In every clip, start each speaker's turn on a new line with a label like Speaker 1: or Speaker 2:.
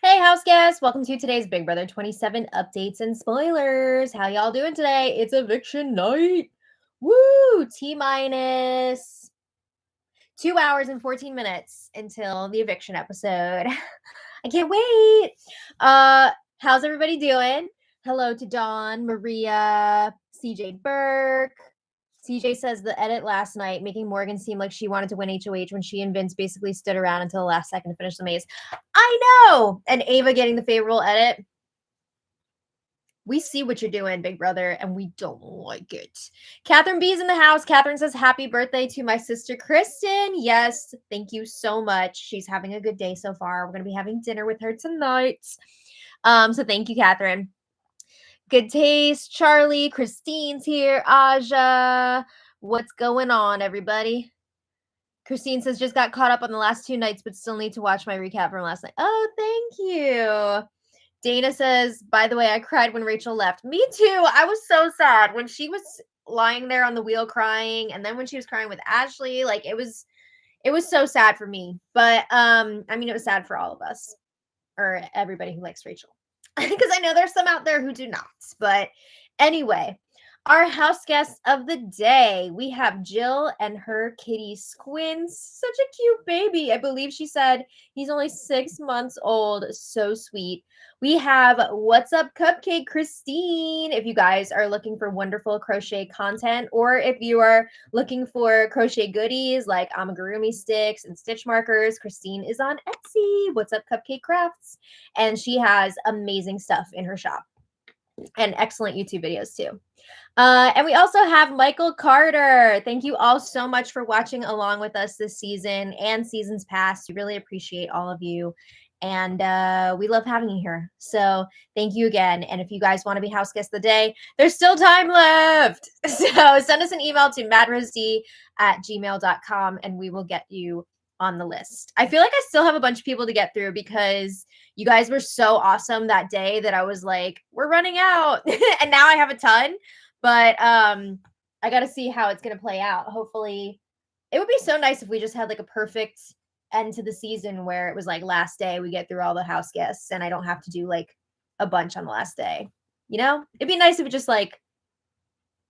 Speaker 1: Hey, house guests! Welcome to today's Big Brother 27 updates and spoilers. How y'all doing today? It's eviction night. Woo! T-minus 2 hours and 14 minutes until the eviction episode. I can't wait. How's everybody doing? Hello to Dawn, Maria, CJ Burke. CJ says the edit last night, making Morgan seem like she wanted to win HOH when she and Vince basically stood around until the last second to finish the maze. I know! And Ava getting the favorable edit. We see what you're doing, Big Brother, and we don't like it. Catherine B's in the house. Catherine says, happy birthday to my sister, Kristen. Yes, thank you so much. She's having a good day so far. We're going to be having dinner with her tonight. So thank you, Catherine. Good taste. Charlie, Christine's here. Aja. What's going on, everybody? Christine says, just got caught up on the last 2 nights, but still need to watch my recap from last night. Oh, thank you. Dana says, by the way, I cried when Rachel left. Me too. I was so sad when she was lying there on the wheel crying, and then when she was crying with Ashley, like it was so sad for me. But I mean, it was sad for all of us, or everybody who likes Rachel. Because I know there's some out there who do not. But anyway, our house guests of the day, we have Jill and her kitty Squints. Such a cute baby. I believe she said he's only 6 months old. So sweet. We have What's Up Cupcake Christine. If you guys are looking for wonderful crochet content, or if you are looking for crochet goodies like amigurumi sticks and stitch markers, Christine is on Etsy. What's Up Cupcake Crafts. And she has amazing stuff in her shop and excellent YouTube videos too. And we also have Michael Carter. Thank you all so much for watching along with us this season and seasons past. We really appreciate all of you. And we love having you here. So thank you again. And if you guys want to be house guest of the day, there's still time left. So send us an email to madrosed@gmail.com and we will get you on the list. I feel like I still have a bunch of people to get through because you guys were so awesome that day that I was like, we're running out. And now I have a ton. But I got to see how it's going to play out. Hopefully, it would be so nice if we just had like a perfect end to the season where it was like last day we get through all the house guests and I don't have to do like a bunch on the last day. You know, it'd be nice if it just like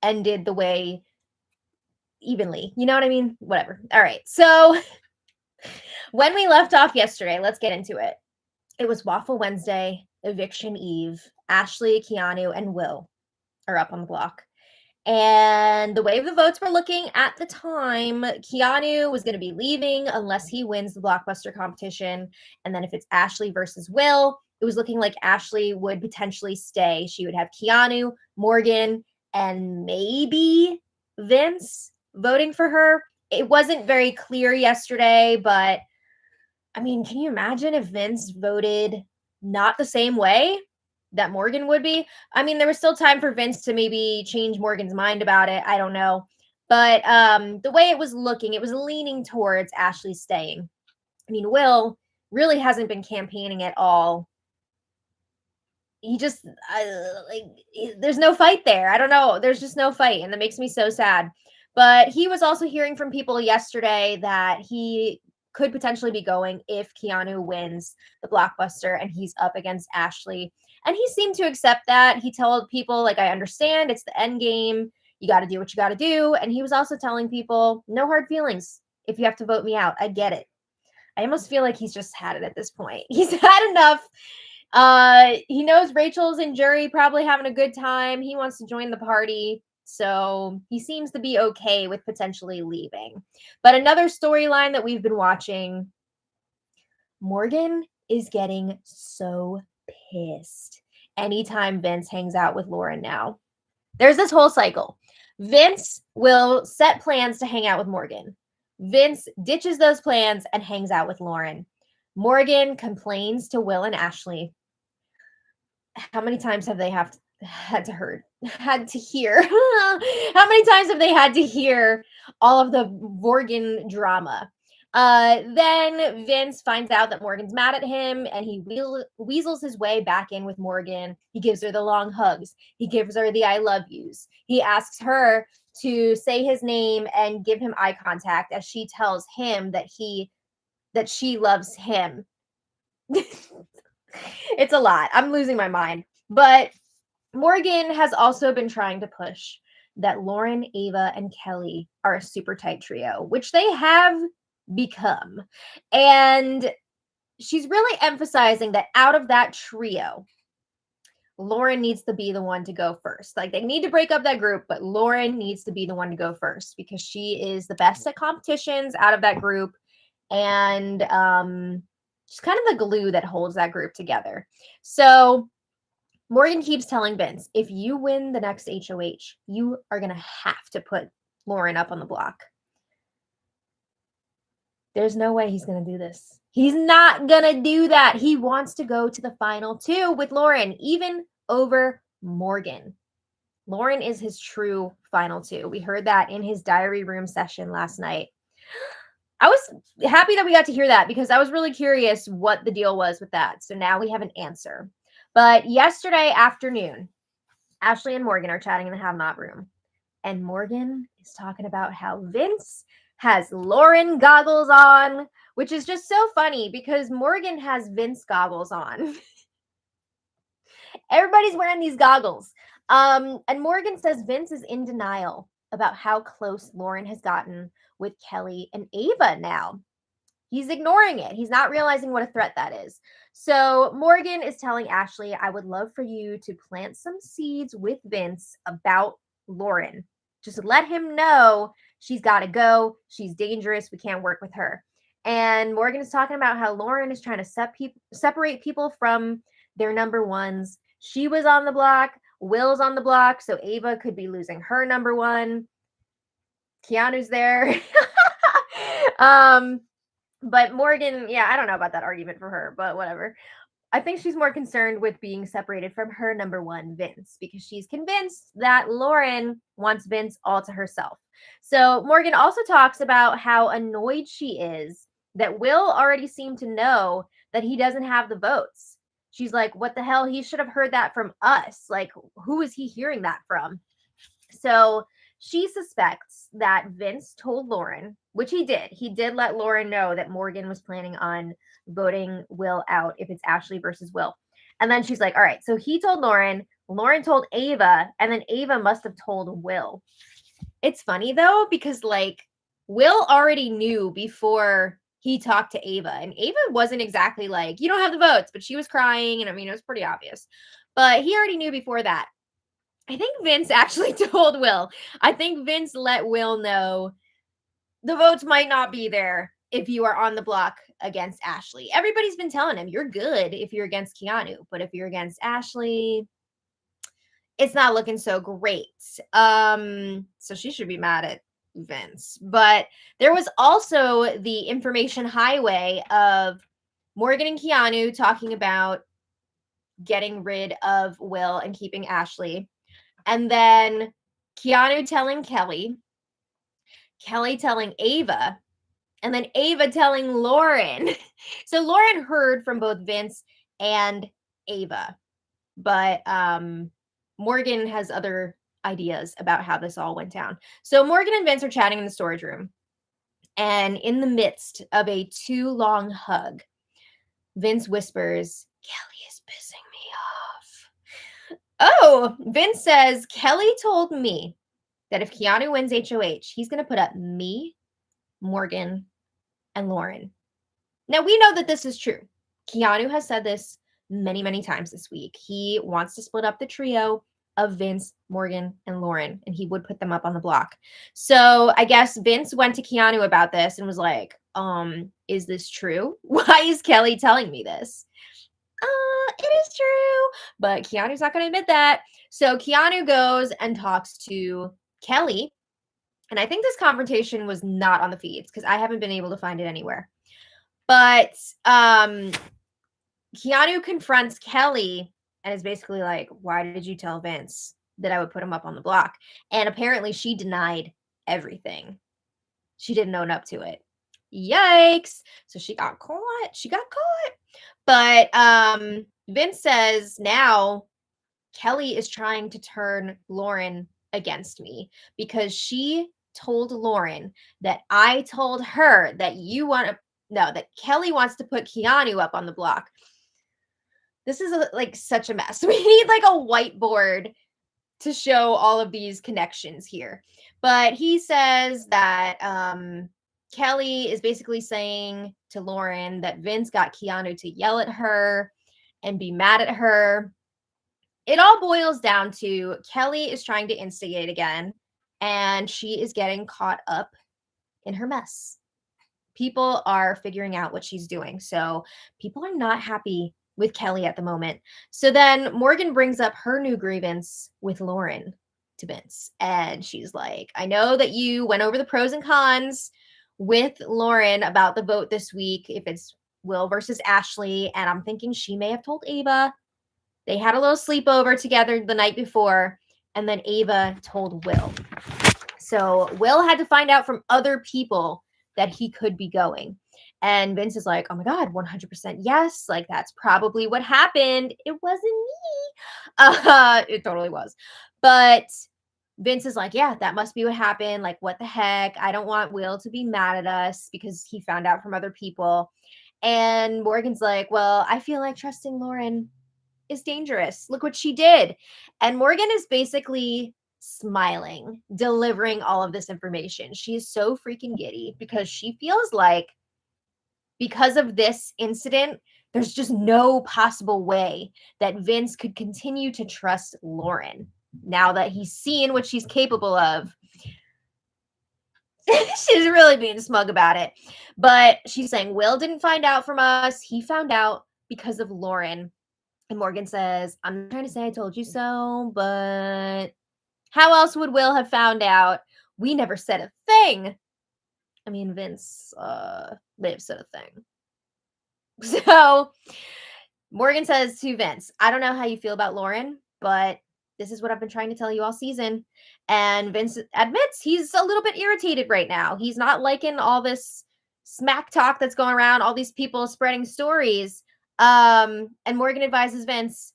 Speaker 1: ended the way evenly. You know what I mean? Whatever. All right. So when we left off yesterday, let's get into it. It was Waffle Wednesday, Eviction Eve. Ashley, Keanu, and Will are up on the block. And the way the votes were looking at the time, Keanu was going to be leaving unless he wins the Blockbuster competition. And then if it's Ashley versus Will, it was looking like Ashley would potentially stay. She would have Keanu, Morgan, and maybe Vince voting for her. It wasn't very clear yesterday, but I mean, can you imagine if Vince voted not the same way that Morgan would be? I mean, there was still time for Vince to maybe change Morgan's mind about it. I don't know. But the way it was looking, it was leaning towards Ashley staying. I mean, Will really hasn't been campaigning at all. He just, there's no fight there. I don't know. There's just no fight. And that makes me so sad. But he was also hearing from people yesterday that he could potentially be going if Keanu wins the Blockbuster and he's up against Ashley. And he seemed to accept that. He told people, like, I understand, it's the end game. You got to do what you got to do. And he was also telling people, no hard feelings. If you have to vote me out, I get it. I almost feel like he's just had it at this point. He's had enough. He knows Rachel's in jury, probably having a good time. He wants to join the party. So he seems to be okay with potentially leaving. But another storyline that we've been watching, Morgan is getting so pissed anytime Vince hangs out with Lauren now. There's this whole cycle. Vince will set plans to hang out with Morgan. Vince ditches those plans and hangs out with Lauren. Morgan complains to Will and Ashley. How many times have they had to hear? How many times have they had to hear all of the Morgan drama? Then Vince finds out that Morgan's mad at him and he weasels his way back in with Morgan. He gives her the long hugs. He gives her the I love yous. He asks her to say his name and give him eye contact as she tells him that she loves him. It's a lot. I'm losing my mind. But Morgan has also been trying to push that Lauren, Ava, and Kelly are a super tight trio, which they have become. And she's really emphasizing that out of that trio, Lauren needs to be the one to go first. Like they need to break up that group, but Lauren needs to be the one to go first because she is the best at competitions out of that group. And she's kind of the glue that holds that group together. So Morgan keeps telling Vince, if you win the next HOH, you are going to have to put Lauren up on the block. There's no way he's going to do this. He's not going to do that. He wants to go to the final two with Lauren, even over Morgan. Lauren is his true final two. We heard that in his diary room session last night. I was happy that we got to hear that because I was really curious what the deal was with that. So now we have an answer. But yesterday afternoon, Ashley and Morgan are chatting in the Have Not room. And Morgan is talking about how Vince has Lauren goggles on, which is just so funny because Morgan has Vince goggles on. Everybody's wearing these goggles. And Morgan says Vince is in denial about how close Lauren has gotten with Kelly and Ava now. He's ignoring it. He's not realizing what a threat that is. So Morgan is telling Ashley, I would love for you to plant some seeds with Vince about Lauren. Just let him know she's got to go. She's dangerous. We can't work with her. And Morgan is talking about how Lauren is trying to separate people from their number ones. She was on the block. Will's on the block. So Ava could be losing her number one. Keanu's there. But Morgan, yeah, I don't know about that argument for her, but whatever. I think she's more concerned with being separated from her number one, Vince, because she's convinced that Lauren wants Vince all to herself. So Morgan also talks about how annoyed she is that Will already seemed to know that he doesn't have the votes. She's like, what the hell? He should have heard that from us. Like, who is he hearing that from? So she suspects that Vince told Lauren, which he did. He did let Lauren know that Morgan was planning on voting Will out if it's Ashley versus Will. And then she's like, all right, so he told Lauren, Lauren told Ava, and then Ava must have told Will. It's funny though, because like Will already knew before he talked to Ava, and Ava wasn't exactly like, you don't have the votes, but she was crying. And I mean, it was pretty obvious, but he already knew before that. I think Vince actually told Will. I think Vince let Will know the votes might not be there if you are on the block against Ashley. Everybody's been telling him you're good if you're against Keanu, but if you're against Ashley, it's not looking so great. So she should be mad at Vince. But there was also the information highway of Morgan and Keanu talking about getting rid of Will and keeping Ashley. And then Keanu telling Kelly, Kelly telling Ava, and then Ava telling Lauren. So Lauren heard from both Vince and Ava, but Morgan has other ideas about how this all went down. So Morgan and Vince are chatting in the storage room, and in the midst of a too long hug, Vince whispers, Kelly is pissing me off. Oh, Vince says, Kelly told me that if Keanu wins HOH, he's going to put up me, Morgan, and Lauren. Now, we know that this is true. Keanu has said this many, many times this week. He wants to split up the trio of Vince, Morgan, and Lauren, and he would put them up on the block. So I guess Vince went to Keanu about this and was like, is this true? Why is Kelly telling me this? It is true, but Keanu's not going to admit that. So Keanu goes and talks to Kelly, and I think this confrontation was not on the feeds because I haven't been able to find it anywhere. But Keanu confronts Kelly and is basically like, why did you tell Vince that I would put him up on the block? And apparently she denied everything. She didn't own up to it. Yikes. So she got caught. But Vince says now Kelly is trying to turn Lauren against me because she told Lauren that I told her that that Kelly wants to put Keanu up on the block. This is like such a mess. We need like a whiteboard to show all of these connections here. But he says that Kelly is basically saying to Lauren that Vince got Keanu to yell at her and be mad at her. It all boils down to Kelly is trying to instigate again, and she is getting caught up in her mess. People are figuring out what she's doing. So people are not happy with Kelly at the moment. So then Morgan brings up her new grievance with Lauren to Vince. And she's like, I know that you went over the pros and cons with Lauren about the vote this week, if it's Will versus Ashley. And I'm thinking she may have told Ava. They had a little sleepover together the night before. And then Ava told Will. So Will had to find out from other people that he could be going. And Vince is like, oh my God, 100% yes. Like, that's probably what happened. It wasn't me. It totally was. But Vince is like, yeah, that must be what happened. Like, what the heck? I don't want Will to be mad at us because he found out from other people. And Morgan's like, well, I feel like trusting Lauren is dangerous. Look what she did. And Morgan is basically smiling, delivering all of this information. She is so freaking giddy because she feels like because of this incident, there's just no possible way that Vince could continue to trust Lauren now that he's seen what she's capable of. She's really being smug about it. But she's saying, Will didn't find out from us. He found out because of Lauren. And Morgan says, I'm not trying to say I told you so, but how else would Will have found out? We never said a thing. I mean, Vince may have said a thing. So Morgan says to Vince, I don't know how you feel about Lauren, but this is what I've been trying to tell you all season. And Vince admits he's a little bit irritated right now. He's not liking all this smack talk that's going around, all these people spreading stories. And Morgan advises Vince,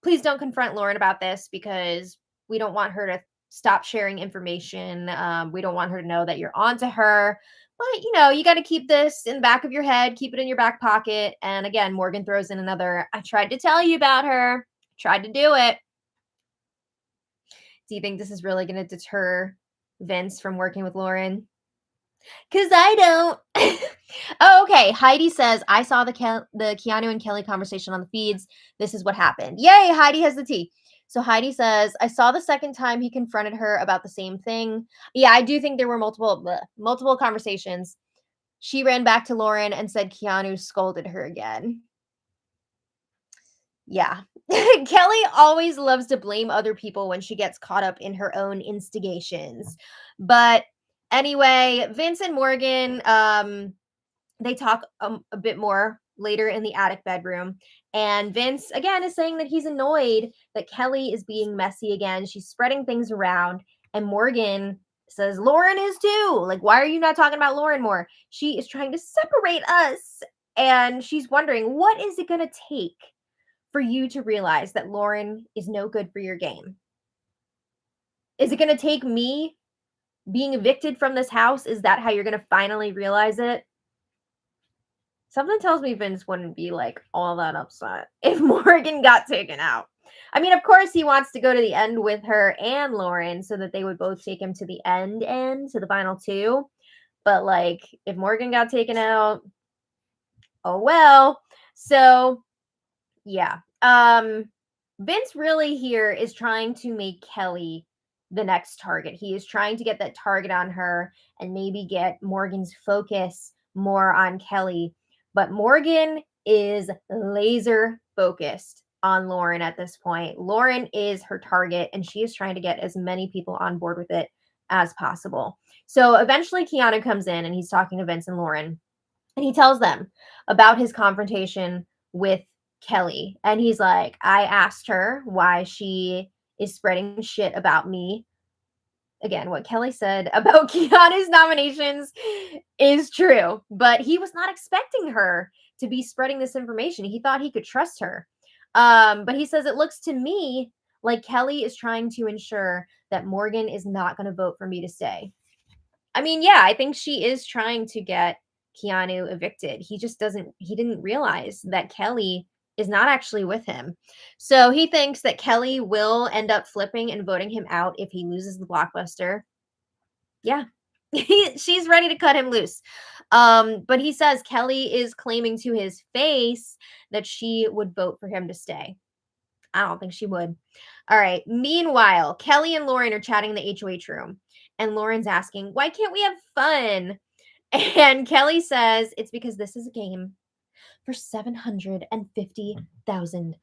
Speaker 1: please don't confront Lauren about this because we don't want her to stop sharing information. We don't want her to know that you're onto her. But, you know, you got to keep this in the back of your head, keep it in your back pocket. And again, Morgan throws in another, I tried to tell you about her, tried to do it. Do you think this is really going to deter Vince from working with Lauren? Because I don't. Oh, okay. Heidi says, I saw the Keanu and Kelly conversation on the feeds. This is what happened. Yay, Heidi has the tea. So Heidi says, I saw the second time he confronted her about the same thing. Yeah, I do think there were multiple conversations. She ran back to Lauren and said Keanu scolded her again. Yeah. Kelly always loves to blame other people when she gets caught up in her own instigations. But anyway, Vince and Morgan, they talk a bit more later in the attic bedroom. And Vince, again, is saying that he's annoyed that Kelly is being messy again. She's spreading things around. And Morgan says, Lauren is too. Like, why are you not talking about Lauren more? She is trying to separate us. And she's wondering, what is it going to take for you to realize that Lauren is no good for your game? Is it going to take me being evicted from this house? Is that how you're going to finally realize it? Something tells me Vince wouldn't be like all that upset if Morgan got taken out. I mean, of course, he wants to go to the end with her and Lauren so that they would both take him to the end, to the final two. But like, if Morgan got taken out, oh well. So yeah. Vince really here is trying to make Kelly the next target. He is trying to get that target on her and maybe get Morgan's focus more on Kelly. But Morgan is laser focused on Lauren at this point. Lauren is her target, and she is trying to get as many people on board with it as possible. So eventually Keanu comes in and he's talking to Vince and Lauren, and he tells them about his confrontation with Kelly. And he's like, I asked her why she is spreading shit about me. Again, what Kelly said about Keanu's nominations is true, but he was not expecting her to be spreading this information. He thought he could trust her. But he says, it looks to me like Kelly is trying to ensure that Morgan is not going to vote for me to stay. I mean, yeah, I think she is trying to get Keanu evicted. He just didn't realize that Kelly is not actually with him. So he thinks that Kelly will end up flipping and voting him out if he loses the blockbuster. Yeah. She's ready to cut him loose. But he says Kelly is claiming to his face that she would vote for him to stay. I don't think she would. All right. Meanwhile, Kelly and Lauren are chatting in the HOH room. And Lauren's asking, why can't we have fun? And Kelly says it's because this is a game for $750,000.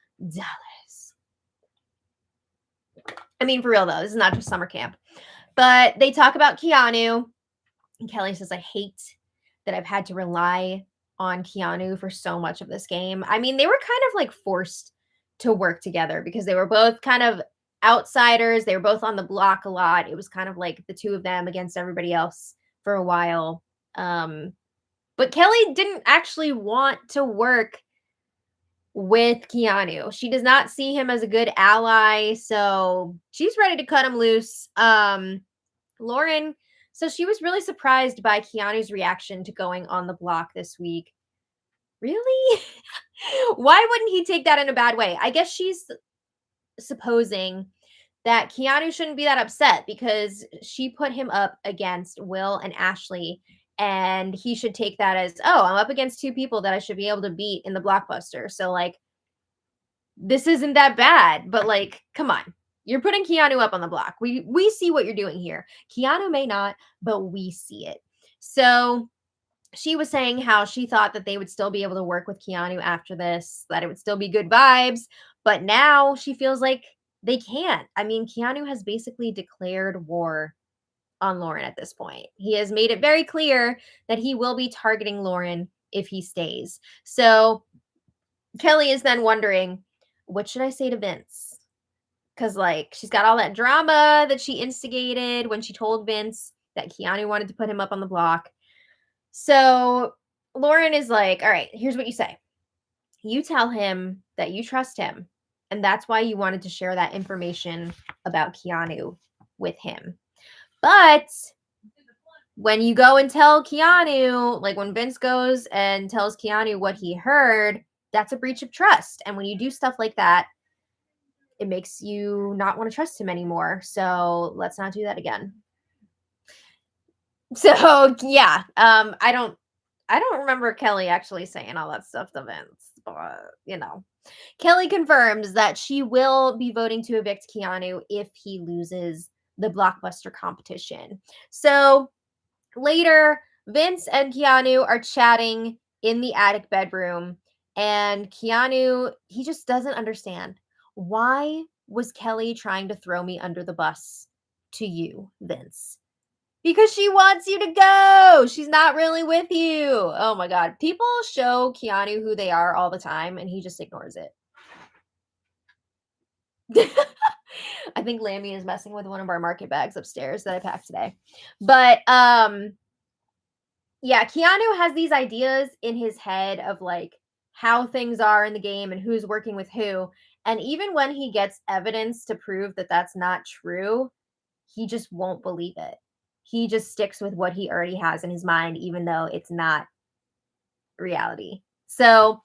Speaker 1: I mean, for real though, this is not just summer camp. But they talk about Keanu. And Kelly says, I hate that I've had to rely on Keanu for so much of this game. I mean, they were kind of like forced to work together because they were both kind of outsiders. They were both on the block a lot. It was kind of like the two of them against everybody else for a while. But Kelly didn't actually want to work with Keanu. She does not see him as a good ally, so she's ready to cut him loose. Lauren, so she was really surprised by Keanu's reaction to going on the block this week. Really? Why wouldn't he take that in a bad way? I guess she's supposing that Keanu shouldn't be that upset because she put him up against Will and Ashley, and he should take that as, oh, I'm up against two people that I should be able to beat in the blockbuster. So, like, this isn't that bad, but, like, come on. You're putting Keanu up on the block. We see what you're doing here. Keanu may not, but we see it. So she was saying how she thought that they would still be able to work with Keanu after this, that it would still be good vibes, but now she feels like they can't. I mean, Keanu has basically declared war on Lauren at this point. He has made it very clear that he will be targeting Lauren if he stays. So Kelly is then wondering, what should I say to Vince? Because, like, she's got all that drama that she instigated when she told Vince that Keanu wanted to put him up on the block. So Lauren is like, all right, here's what you say. You tell him that you trust him, and that's why you wanted to share that information about Keanu with him. But when you go and tell Keanu, like when Vince goes and tells Keanu what he heard, that's a breach of trust. And when you do stuff like that, it makes you not want to trust him anymore. So let's not do that again. So yeah, I don't remember Kelly actually saying all that stuff to Vince, but you know, Kelly confirms that she will be voting to evict Keanu if he loses the blockbuster competition. So later, Vince and Keanu are chatting in the attic bedroom, and Keanu, he just doesn't understand. Why was Kelly trying to throw me under the bus to you, Vince? Because she wants you to go. She's not really with you. Oh my God. People show Keanu who they are all the time, and he just ignores it. I think Lammy is messing with one of our market bags upstairs that I packed today. But yeah, Keanu has these ideas in his head of like how things are in the game and who's working with who. And even when he gets evidence to prove that that's not true, he just won't believe it. He just sticks with what he already has in his mind, even though it's not reality. So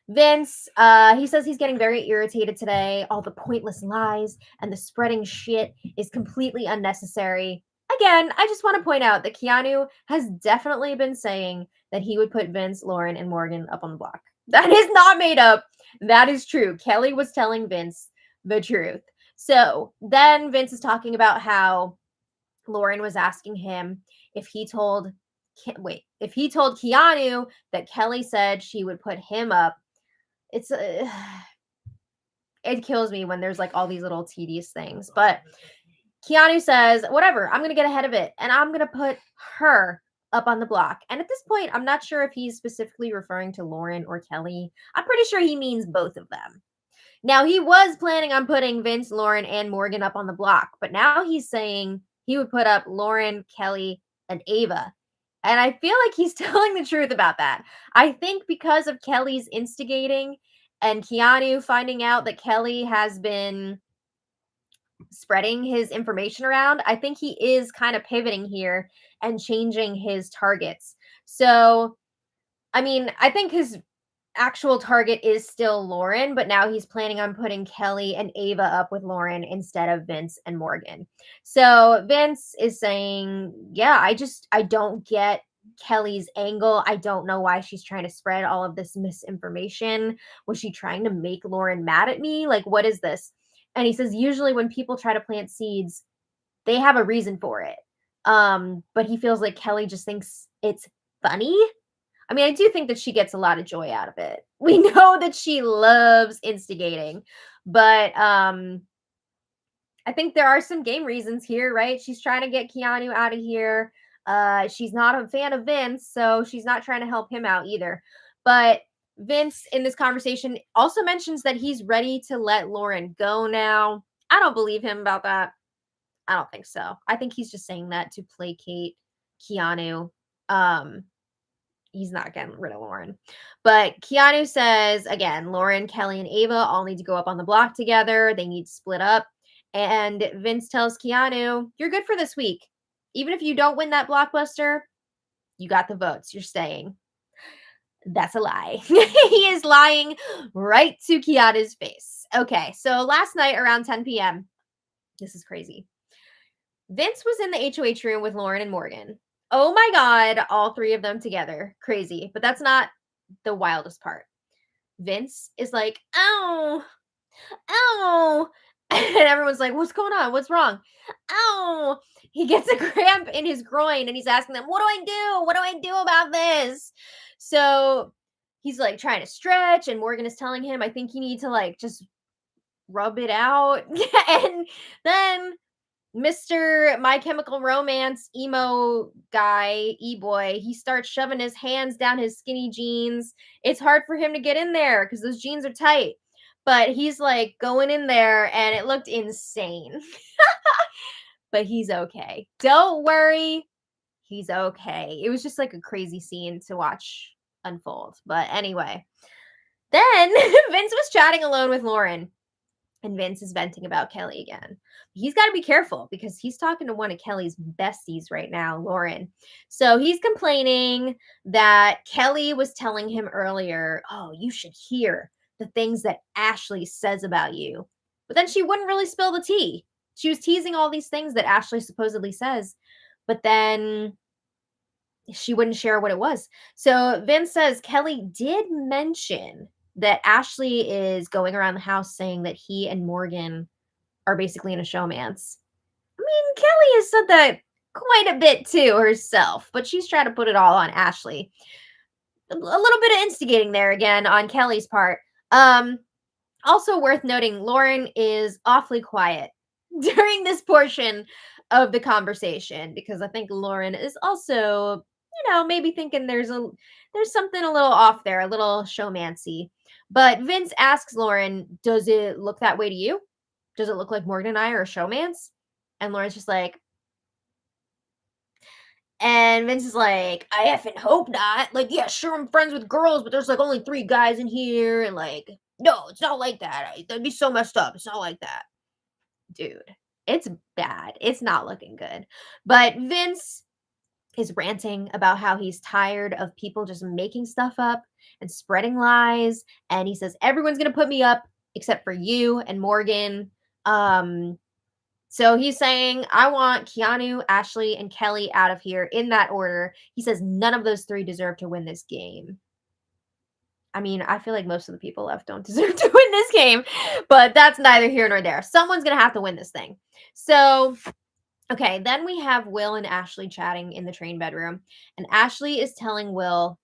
Speaker 1: Vince, he says he's getting very irritated today. All the pointless lies and the spreading shit is completely unnecessary. Again, I just want to point out that Keanu has definitely been saying that he would put Vince, Lauren, and Morgan up on the block. That is not made up. That is true. Kelly was telling Vince the truth. So then Vince is talking about how Lauren was asking him if he told Keanu that Kelly said she would put him up. It's it kills me when there's like all these little tedious things. But Keanu says, whatever, I'm going to get ahead of it and I'm going to put her up on the block. And at this point, I'm not sure if he's specifically referring to Lauren or Kelly. I'm pretty sure he means both of them. Now, he was planning on putting Vince, Lauren, and Morgan up on the block, but now he's saying he would put up Lauren, Kelly, and Ava. And I feel like he's telling the truth about that. I think because of Kelly's instigating and Keanu finding out that Kelly has been spreading his information around, I think he is kind of pivoting here and changing his targets. So, I mean, I think his actual target is still Lauren, but now he's planning on putting Kelly and Ava up with Lauren instead of Vince and Morgan. So Vince is saying, yeah, I don't get Kelly's angle. I don't know why she's trying to spread all of this misinformation. Was she trying to make Lauren mad at me? Like, what is this? And he says, usually when people try to plant seeds, they have a reason for it. But he feels like Kelly just thinks it's funny. I mean, I do think that she gets a lot of joy out of it. We know that she loves instigating, but I think there are some game reasons here, right? She's trying to get Keanu out of here. She's not a fan of Vince, so she's not trying to help him out either. But Vince in this conversation also mentions that he's ready to let Lauren go now. I don't believe him about that. I don't think so. I think he's just saying that to placate Keanu. He's not getting rid of Lauren. But Keanu says, again, Lauren, Kelly, and Ava all need to go up on the block together. They need to split up. And Vince tells Keanu, you're good for this week. Even if you don't win that blockbuster, you got the votes. You're staying. That's a lie. He is lying right to Keanu's face. Okay, so last night around 10 p.m., this is crazy. Vince was in the HOH room with Lauren and Morgan. Oh my God, all three of them together. Crazy. But that's not the wildest part. Vince is like, ow, ow. And everyone's like, what's going on? What's wrong? Ow. He gets a cramp in his groin and he's asking them, what do I do? What do I do about this? So he's like trying to stretch, and Morgan is telling him, I think you need to like just rub it out. And then Mr. My Chemical Romance emo guy, e-boy, he starts shoving his hands down his skinny jeans. It's hard for him to get in there because those jeans are tight. But he's like going in there and it looked insane. But he's okay. Don't worry. He's okay. It was just like a crazy scene to watch unfold. But anyway, then Vince was chatting alone with Lauren. And Vince is venting about Kelly again. He's got to be careful because he's talking to one of Kelly's besties right now, Lauren. So he's complaining that Kelly was telling him earlier, oh, you should hear the things that Ashley says about you. But then she wouldn't really spill the tea. She was teasing all these things that Ashley supposedly says, but then she wouldn't share what it was. So Vince says Kelly did mention that Ashley is going around the house saying that he and Morgan are basically in a showmance. I mean, Kelly has said that quite a bit to herself, but she's trying to put it all on Ashley. A little bit of instigating there again on Kelly's part. Also worth noting, Lauren is awfully quiet during this portion of the conversation because I think Lauren is also, maybe thinking there's something a little off there, a little showmancy. But Vince asks Lauren, does it look that way to you? Does it look like Morgan and I are a showmance? And Lauren's just like, and Vince is like, I effing hope not. Like, yeah, sure, I'm friends with girls, but there's like only 3 guys in here. And like, no, it's not like that. That'd be so messed up. It's not like that. Dude, it's bad. It's not looking good. But Vince is ranting about how he's tired of people just making stuff up and spreading lies. And he says, everyone's going to put me up except for you and Morgan. So he's saying, I want Keanu, Ashley, and Kelly out of here in that order. He says none of those 3 deserve to win this game. I mean, I feel like most of the people left don't deserve to win this game, but that's neither here nor there. Someone's going to have to win this thing. So okay, then we have Will and Ashley chatting in the train bedroom, and Ashley is telling Will,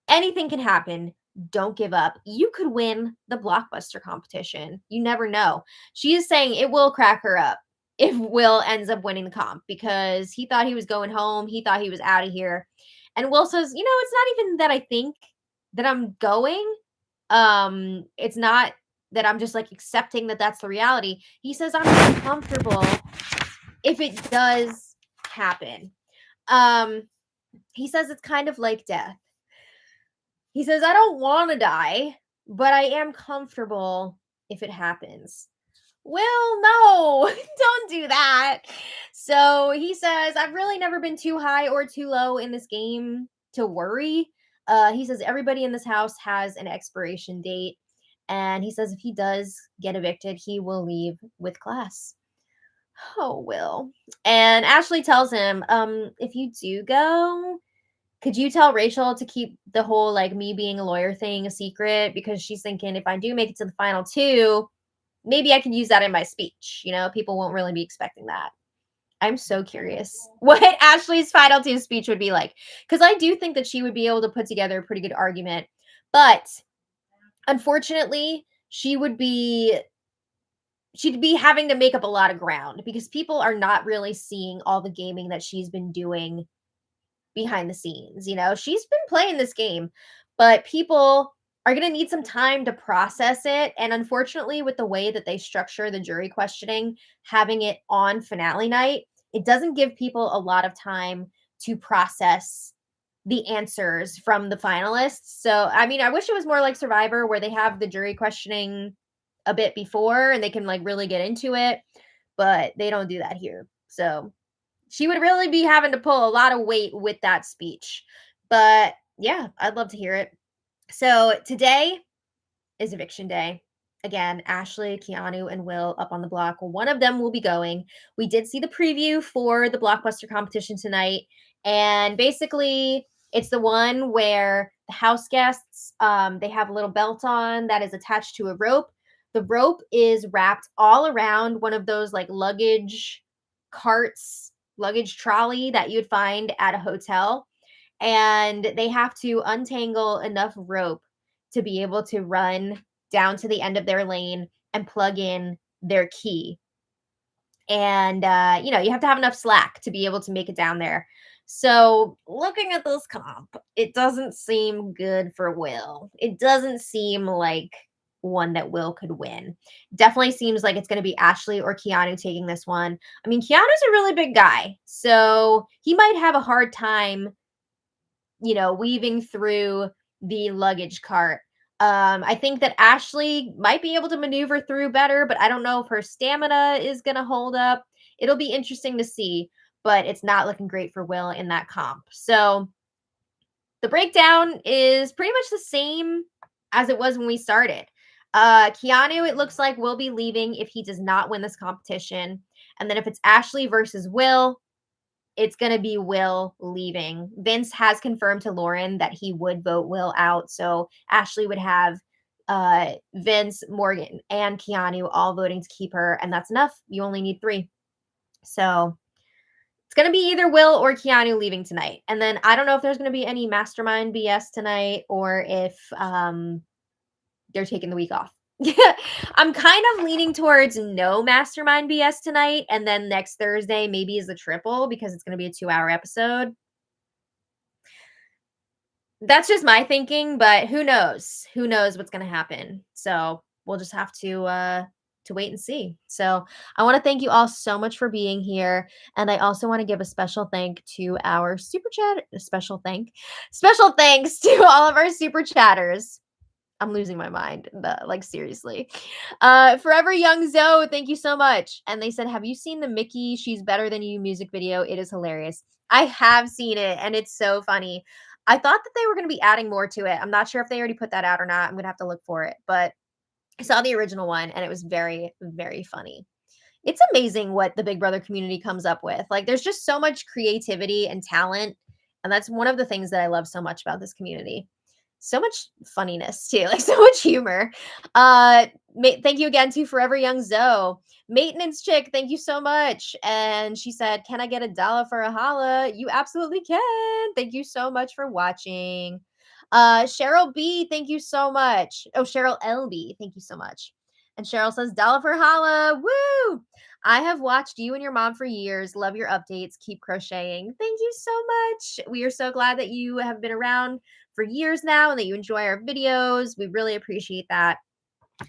Speaker 1: anything can happen. Don't give up. You could win the blockbuster competition. You never know. She is saying it will crack her up if Will ends up winning the comp because he thought he was going home. He thought he was out of here. And Will says, it's not even that I think that I'm going. It's not that I'm just like accepting that that's the reality. He says, I'm uncomfortable if it does happen. He says it's kind of like death. He says, I don't want to die, but I am comfortable if it happens. Well, no, don't do that. So he says, I've really never been too high or too low in this game to worry. He says everybody in this house has an expiration date. And he says if he does get evicted, he will leave with class. Oh, Will. And Ashley tells him, if you do go, could you tell Rachel to keep the whole like me being a lawyer thing a secret? Because she's thinking if I do make it to the final two, maybe I could use that in my speech. You know, people won't really be expecting that. I'm so curious what Ashley's final two speech would be like. Because I do think that she would be able to put together a pretty good argument. But unfortunately, she'd be having to make up a lot of ground because people are not really seeing all the gaming that she's been doing behind the scenes. You know, she's been playing this game, but people are going to need some time to process it. And unfortunately, with the way that they structure the jury questioning, having it on finale night, it doesn't give people a lot of time to process the answers from the finalists. So, I mean, I wish it was more like Survivor where they have the jury questioning a bit before and they can like really get into it, but they don't do that here. So, she would really be having to pull a lot of weight with that speech. But yeah, I'd love to hear it. So today is eviction day. Again, Ashley, Keanu, and Will up on the block. One of them will be going. We did see the preview for the Blockbuster competition tonight. And basically, it's the one where the house guests, they have a little belt on that is attached to a rope. The rope is wrapped all around one of those like luggage carts, luggage trolley that you'd find at a hotel. And they have to untangle enough rope to be able to run down to the end of their lane and plug in their key. And, you have to have enough slack to be able to make it down there. So, looking at this comp, it doesn't seem good for Will. It doesn't seem like one that Will could win. Definitely seems like it's going to be Ashley or Keanu taking this one. I mean, Keanu's a really big guy, so he might have a hard time weaving through the luggage cart. I think that Ashley might be able to maneuver through better, but I don't know if her stamina is going to hold up. It'll be interesting to see, but it's not looking great for Will in that comp. So the breakdown is pretty much the same as it was when we started. Keanu, it looks like, will be leaving if he does not win this competition. And then if it's Ashley versus Will, it's going to be Will leaving. Vince has confirmed to Lauren that he would vote Will out. So Ashley would have Vince, Morgan, and Keanu all voting to keep her. And that's enough. You only need 3. So it's going to be either Will or Keanu leaving tonight. And then I don't know if there's going to be any mastermind BS tonight or if they're taking the week off. I'm kind of leaning towards no mastermind BS tonight, and then next Thursday maybe is a triple because it's going to be a 2-hour episode. That's just my thinking, but who knows? Who knows what's going to happen? So we'll just have to wait and see. So I want to thank you all so much for being here, and I also want to give a special thank to our super chat. Special thanks to all of our super chatters. I'm losing my mind, like seriously. Forever Young Zoe, thank you so much. And they said, have you seen the Mickey She's Better Than You music video? It is hilarious. I have seen it, and it's so funny. I thought that they were going to be adding more to it. I'm not sure if they already put that out or not. I'm going to have to look for it. But I saw the original one, and it was very, very funny. It's amazing what the Big Brother community comes up with. Like, there's just so much creativity and talent. And that's one of the things that I love so much about this community. So much funniness too, like so much humor. Thank you again to Forever Young Zoe. Maintenance Chick, thank you so much. And she said, can I get $1 for a holla? You absolutely can. Thank you so much for watching. Cheryl B, thank you so much. Oh, Cheryl LB, thank you so much. And Cheryl says, $1 for a holla. Woo! I have watched you and your mom for years. Love your updates. Keep crocheting. Thank you so much. We are so glad that you have been around for years now and that you enjoy our videos. We really appreciate that.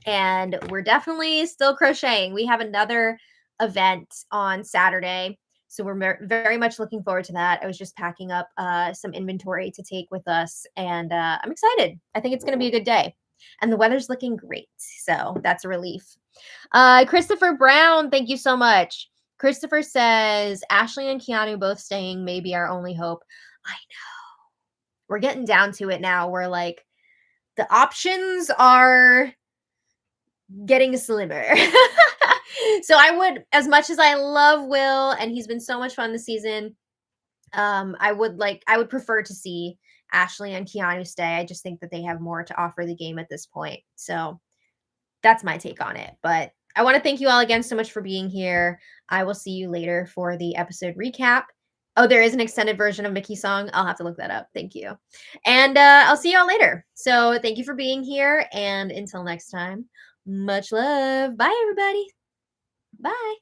Speaker 1: And we're definitely still crocheting. We have another event on Saturday, so we're very much looking forward to that. I was just packing up some inventory to take with us, and I'm excited. I think it's going to be a good day. And the weather's looking great, so that's a relief. Christopher Brown, thank you so much. Christopher says, Ashley and Keanu both staying may be our only hope. I know. we're getting down to it now where like the options are getting slimmer. So I would, as much as I love Will and he's been so much fun this season, I would prefer to see Ashley and Keanu stay. I just think that they have more to offer the game at this point. So that's my take on it. But I want to thank you all again so much for being here. I will see you later for the episode recap. Oh, there is an extended version of Mickey's song. I'll have to look that up. Thank you. And I'll see y'all later. So thank you for being here. And until next time, much love. Bye, everybody. Bye.